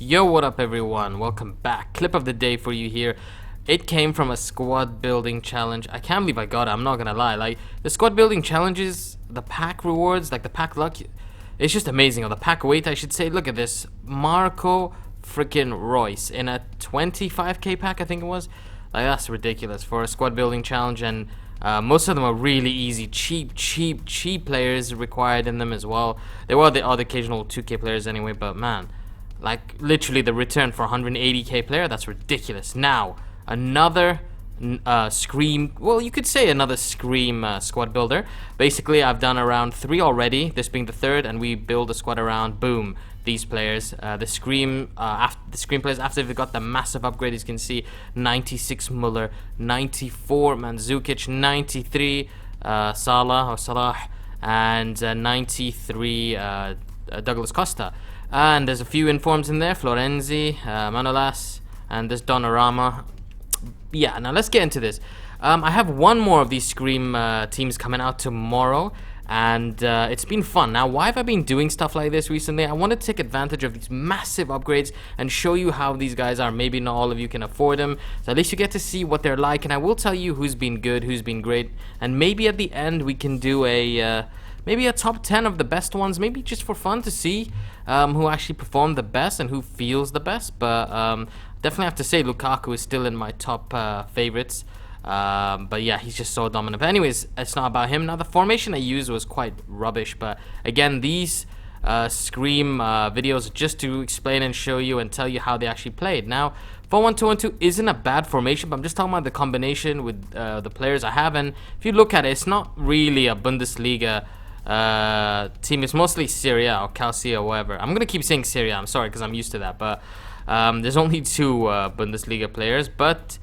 Yo, what up everyone? Welcome back. Clip of the day for you here. It came from a squad building challenge. I can't believe I got it, I'm not gonna lie. Like, the squad building challenges, the pack rewards, like the pack luck, it's just amazing. Or the pack weight, I should say. Look at this. Marco freaking Royce in a 25k pack, I think it was. Like, that's ridiculous for a squad building challenge. And most of them are really easy, cheap players required in them as well. There were the odd occasional 2k players anyway, but man, like literally the return for 180k player, that's ridiculous. Now another Scream, well, you could say another Scream squad builder. Basically, I've done around 3 already, this being the 3rd, and we build a squad around, boom, these players. The Scream players, after they've got the massive upgrade, as you can see, 96 Muller, 94 Mandzukic, 93 Salah, and 93 Douglas Costa. And there's a few informs in there, Florenzi, Manolas, and this Donnarumma. Yeah, now let's get into this. I have one more of these Scream teams coming out tomorrow, and it's been fun. Now, why have I been doing stuff like this recently? I want to take advantage of these massive upgrades and show you how these guys are. Maybe not all of you can afford them, so at least you get to see what they're like, and I will tell you who's been good, who's been great, and maybe at the end we can do a maybe a top 10 of the best ones, maybe just for fun to see who actually performed the best and who feels the best. But definitely have to say Lukaku is still in my top favorites. But yeah, he's just so dominant. But anyways, it's not about him. Now, the formation I used was quite rubbish, but again, these Scream videos just to explain and show you and tell you how they actually played. Now, 4-1-2-1-2 isn't a bad formation, but I'm just talking about the combination with the players I have. And if you look at it, it's not really a Bundesliga team. It's mostly Serie A or Calcio or whatever. I'm gonna keep saying Serie A, I'm sorry, because I'm used to that. But there's only 2 Bundesliga players, but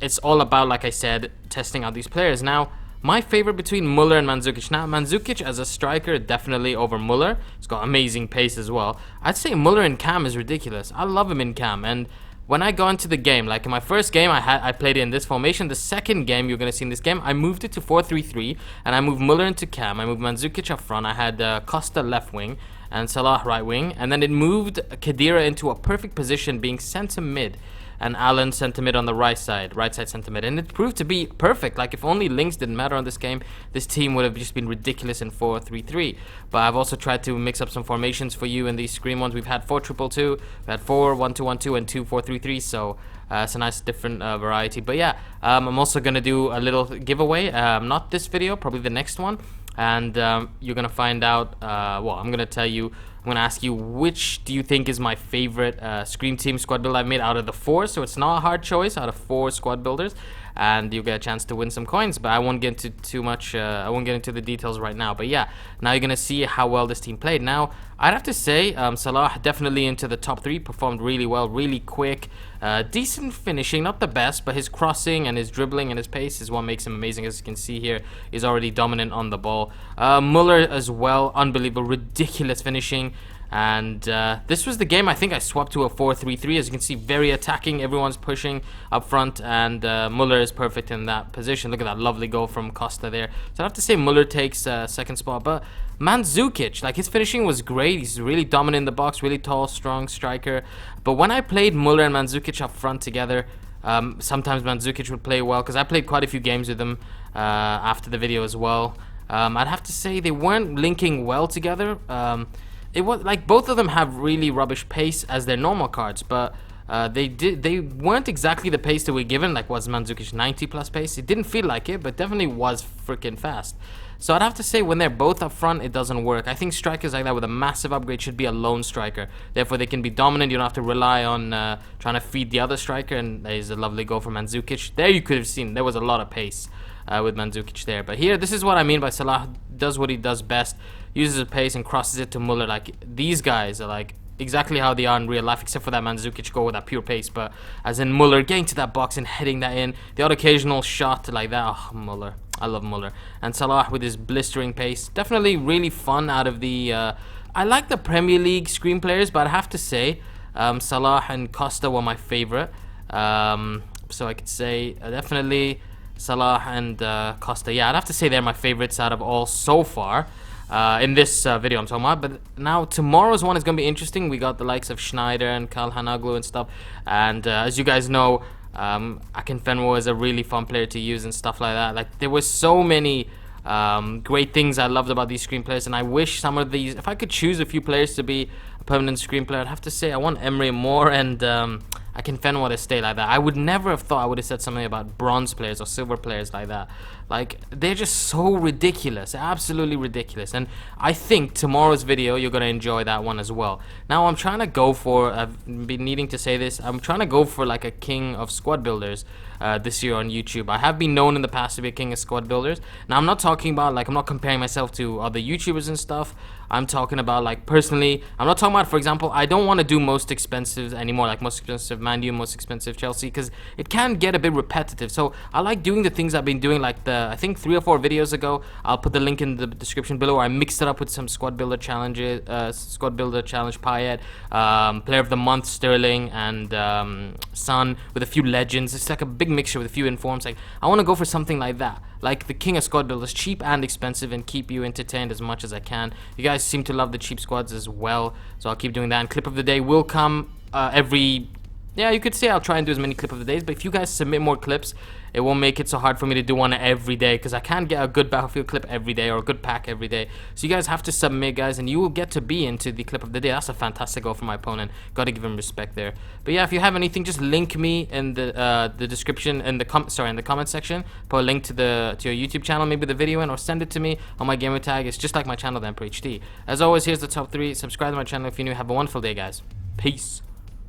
it's all about, like I said, testing out these players. Now, my favorite between Muller and Mandzukic. Now, Mandzukic as a striker, definitely over Muller. He's got amazing pace as well. I'd say Muller in cam is ridiculous. I love him in cam. And when I go into the game, like in my first game, I played it in this formation. The second game you're gonna see in this game, I moved it to 4-3-3, and I moved Muller into cam. I moved Mandzukic up front. I had Costa left wing and Salah right wing, and then it moved Khedira into a perfect position, being centre mid, and Allen centre mid on the right side centre mid, and it proved to be perfect. Like, if only links didn't matter on this game, this team would have just been ridiculous in 4-3-3. But I've also tried to mix up some formations for you in these Scream ones. We've had 4-2-2-2, we've had 4-1-2-1-2, and 2-4-3-3, so it's a nice different variety. But yeah, I'm also gonna do a little giveaway, not this video, probably the next one, and you're gonna find out, well, I'm gonna tell you, I'm gonna ask you which do you think is my favorite Scream team squad build I've made out of the 4. So it's not a hard choice out of 4 squad builders, and you get a chance to win some coins. But I won't get into too much. I won't get into the details right now. But yeah, now you're gonna see how well this team played. Now, I'd have to say Salah definitely into the top 3, performed really well, really quick, decent finishing, not the best, but his crossing and his dribbling and his pace is what makes him amazing. As you can see here, he's already dominant on the ball. Muller as well, unbelievable, ridiculous finishing. And this was the game I think I swapped to a 4-3-3. As you can see, very attacking, everyone's pushing up front, and Muller is perfect in that position. Look at that lovely goal from Costa there. So I have to say Muller takes second spot. But Mandzukic, like, his finishing was great. He's really dominant in the box, really tall, strong striker. But when I played Muller and Mandzukic up front together, sometimes Mandzukic would play well, because I played quite a few games with him after the video as well. I'd have to say they weren't linking well together. It was like both of them have really rubbish pace as their normal cards, but they weren't exactly the pace that we're given. Like, was Mandzukic 90 plus pace? It didn't feel like it, but definitely was freaking fast. So I'd have to say when they're both up front, it doesn't work. I think strikers like that with a massive upgrade should be a lone striker. Therefore, they can be dominant. You don't have to rely on trying to feed the other striker. And there's a lovely goal from Mandzukic. There you could have seen there was a lot of pace with Mandzukic there. But here, this is what I mean by Salah does what he does best, uses his pace and crosses it to Muller. Like, these guys are like exactly how they are in real life, except for that Mandzukic goal with that pure pace. But as in Muller getting to that box and heading that in, the odd occasional shot like that, oh, Muller, I love Muller. And Salah with his blistering pace, definitely really fun out of the I like the Premier League Scream players, but I have to say Salah and Costa were my favorite. So I could say definitely Salah and Costa. Yeah, I'd have to say they're my favorites out of all so far. in this video I'm talking about. But now tomorrow's one is going to be interesting. We got the likes of Schneider and Kalhanoglu and stuff. And as you guys know, Akinfenwa is a really fun player to use and stuff like that. Like, there were so many great things I loved about these screen players, and I wish some of these, if I could choose a few players to be a permanent screen player, I'd have to say I want Emre more and Akinfenwa to stay like that. I would never have thought I would have said something about bronze players or silver players like that. Like, they're just so ridiculous, absolutely ridiculous. And I think tomorrow's video, you're going to enjoy that one as well. Now, I'm trying to go for, I've been needing to say this, I'm trying to go for like a king of squad builders this year on YouTube. I have been known in the past to be a king of squad builders. Now, I'm not talking about, like, I'm not comparing myself to other YouTubers and stuff. I'm talking about, like, personally, I'm not talking about, for example, I don't want to do most expensive anymore, like most expensive Man U, most expensive Chelsea, because it can get a bit repetitive. So I like doing the things I've been doing, like I think 3 or 4 videos ago. I'll put the link in the description below. I mixed it up with some squad builder challenges, squad builder challenge Payet, player of the month Sterling, and Son, with a few legends. It's like a big mixture with a few informs. Like, I want to go for something like that, like the king of squad builders, cheap and expensive, and keep you entertained as much as I can. You guys seem to love the cheap squads as well, so I'll keep doing that. And clip of the day will come every, yeah, you could say I'll try and do as many clip of the days, but if you guys submit more clips, it won't make it so hard for me to do one every day, because I can't get a good Battlefield clip every day or a good pack every day. So you guys have to submit, guys, and you will get to be into the clip of the day. That's a fantastic goal from my opponent. Got to give him respect there. But yeah, if you have anything, just link me in the description, in the comment section. Put a link to your YouTube channel, maybe the video in, or send it to me on my gamer tag. It's just like my channel, the Emperor HD. As always, here's the top 3. Subscribe to my channel if you're new. Have a wonderful day, guys. Peace.